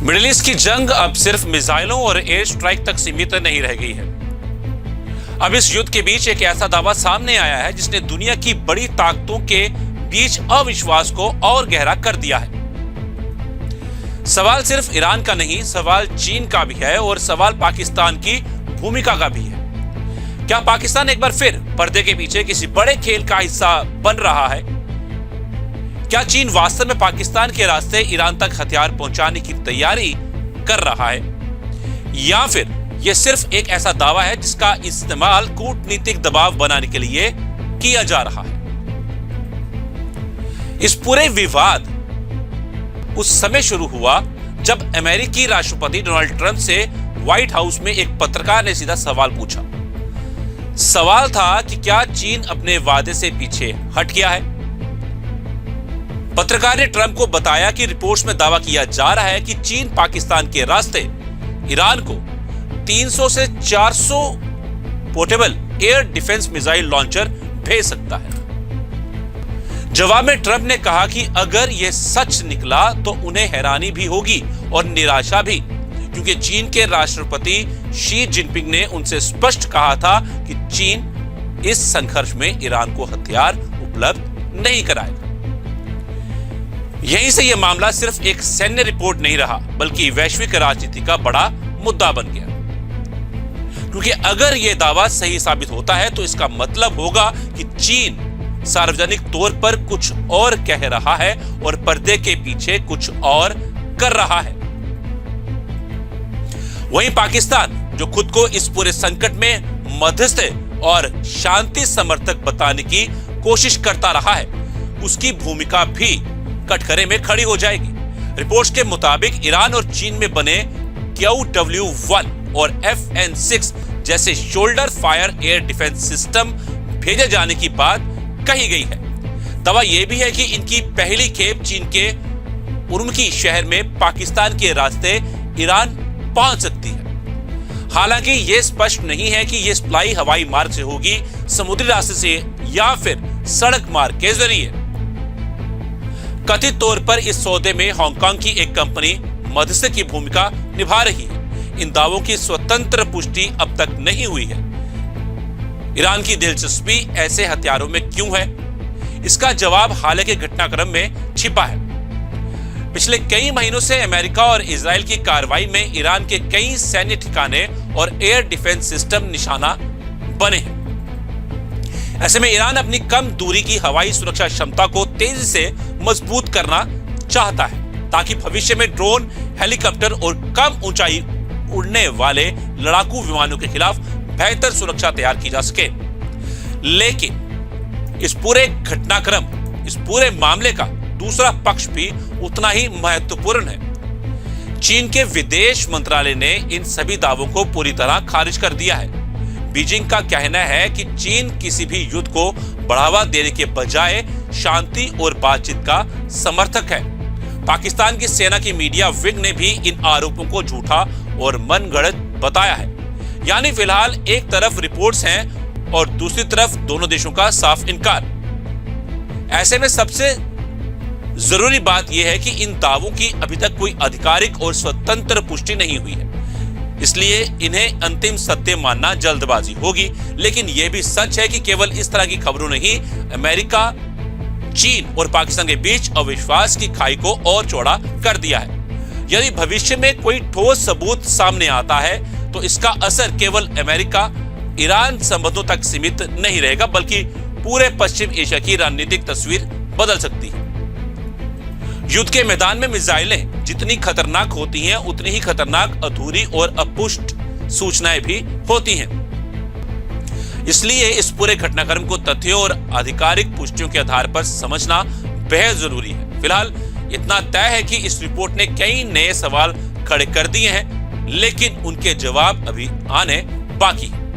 Middle east की जंग अब सिर्फ मिसाइलों और एयर स्ट्राइक तक सीमित नहीं रह गई है। अब इस युद्ध के बीच एक ऐसा दावा सामने आया है जिसने दुनिया की बड़ी ताकतों के बीच अविश्वास को और गहरा कर दिया है। सवाल सिर्फ ईरान का नहीं, सवाल चीन का भी है और सवाल पाकिस्तान की भूमिका का भी है। क्या पाकिस्तान एक बार फिर पर्दे के पीछे किसी बड़े खेल का हिस्सा बन रहा है? क्या चीन वास्तव में पाकिस्तान के रास्ते ईरान तक हथियार पहुंचाने की तैयारी कर रहा है, या फिर यह सिर्फ एक ऐसा दावा है जिसका इस्तेमाल कूटनीतिक दबाव बनाने के लिए किया जा रहा है? इस पूरे विवाद उस समय शुरू हुआ जब अमेरिकी राष्ट्रपति डोनाल्ड ट्रंप से व्हाइट हाउस में एक पत्रकार ने सीधा सवाल पूछा। सवाल था कि क्या चीन अपने वादे से पीछे हट गया है? पत्रकार ने ट्रंप को बताया कि रिपोर्ट्स में दावा किया जा रहा है कि चीन पाकिस्तान के रास्ते ईरान को 300 से 400 portable air defence missile launcher भेज सकता है। जवाब में ट्रंप ने कहा कि अगर यह सच निकला तो उन्हें हैरानी भी होगी और निराशा भी, क्योंकि चीन के राष्ट्रपति शी जिनपिंग ने उनसे स्पष्ट कहा था कि चीन इस संघर्ष में ईरान को हथियार उपलब्ध नहीं कराएगा। यहीं से यह मामला सिर्फ एक सैन्य रिपोर्ट नहीं रहा, बल्कि वैश्विक राजनीति का बड़ा मुद्दा बन गया। क्योंकि अगर यह दावा सही साबित होता है तो इसका मतलब होगा कि चीन सार्वजनिक तौर पर कुछ और कह रहा है और पर्दे के पीछे कुछ और कर रहा है। वहीं पाकिस्तान, जो खुद को इस पूरे संकट में मध्यस्थ और शांति समर्थक बताने की कोशिश करता रहा है, उसकी भूमिका भी कटघरे में खड़ी हो जाएगी। रिपोर्ट्स के मुताबिक ईरान और चीन में बने QW-1 और FN-6 जैसे shoulder fire air defence system भेजे जाने की बात कही गई है। दावा यह भी है कि इनकी पहली खेप चीन के उर्मकी शहर में पाकिस्तान के रास्ते ईरान पहुंच सकती है। हालांकि यह स्पष्ट नहीं है कि यह सप्लाई हवाई मार्ग से होगी, समुद्री रास्ते से या फिर सड़क मार्ग के जरिए। कथित तौर पर इस सौदे में हांगकांग की एक कंपनी मध्यस्थ की भूमिका निभा रही है। इन दावों की स्वतंत्र पुष्टि अब तक नहीं हुई है। ईरान की दिलचस्पी ऐसे हथियारों में क्यों है? इसका जवाब हाल के घटनाक्रम में छिपा है। पिछले कई महीनों से अमेरिका और इजराइल की कार्रवाई में ईरान के कई सैन्य ठिकाने और एयर डिफेंस सिस्टम निशाना बने हैं। ऐसे में ईरान अपनी कम दूरी की हवाई सुरक्षा क्षमता को तेजी से मजबूत करना चाहता है, ताकि भविष्य में ड्रोन, हेलीकॉप्टर और कम ऊंचाई उड़ने वाले लड़ाकू विमानों के खिलाफ बेहतर सुरक्षा तैयार की जा सके। लेकिन इस पूरे घटनाक्रम, इस पूरे मामले का दूसरा पक्ष भी उतना ही महत्वपूर्ण है। चीन के विदेश मंत्रालय ने इन सभी दावों को पूरी तरह खारिज कर दिया है। बीजिंग का कहना है कि चीन किसी भी युद्ध को बढ़ावा देने के बजाय शांति और बातचीत का समर्थक है। पाकिस्तान की सेना की मीडिया विंग ने भी इन आरोपों को झूठा और मनगढ़ंत बताया है। यानी फिलहाल एक तरफ रिपोर्ट्स हैं और दूसरी तरफ दोनों देशों का साफ इनकार। ऐसे में सबसे जरूरी बात यह है कि इन दावों की अभी तक कोई आधिकारिक और स्वतंत्र पुष्टि नहीं हुई है, इसलिए इन्हें अंतिम सत्य मानना जल्दबाजी होगी। लेकिन यह भी सच है कि केवल इस तरह की खबरों ने ही अमेरिका, चीन और पाकिस्तान के बीच अविश्वास की खाई को और चौड़ा कर दिया है। यदि भविष्य में कोई ठोस सबूत सामने आता है तो इसका असर केवल अमेरिका ईरान संबंधों तक सीमित नहीं रहेगा, बल्कि पूरे पश्चिम एशिया की रणनीतिक तस्वीर बदल सकती है। युद्ध के मैदान में मिसाइलें जितनी खतरनाक होती हैं, उतनी ही खतरनाक अधूरी और अपुष्ट सूचनाएं भी होती हैं। इसलिए इस पूरे घटनाक्रम को तथ्यों और आधिकारिक पुष्टियों के आधार पर समझना बेहद जरूरी है। फिलहाल इतना तय है कि इस रिपोर्ट ने कई नए सवाल खड़े कर दिए हैं, लेकिन उनके जवाब अभी आने बाकी हैं।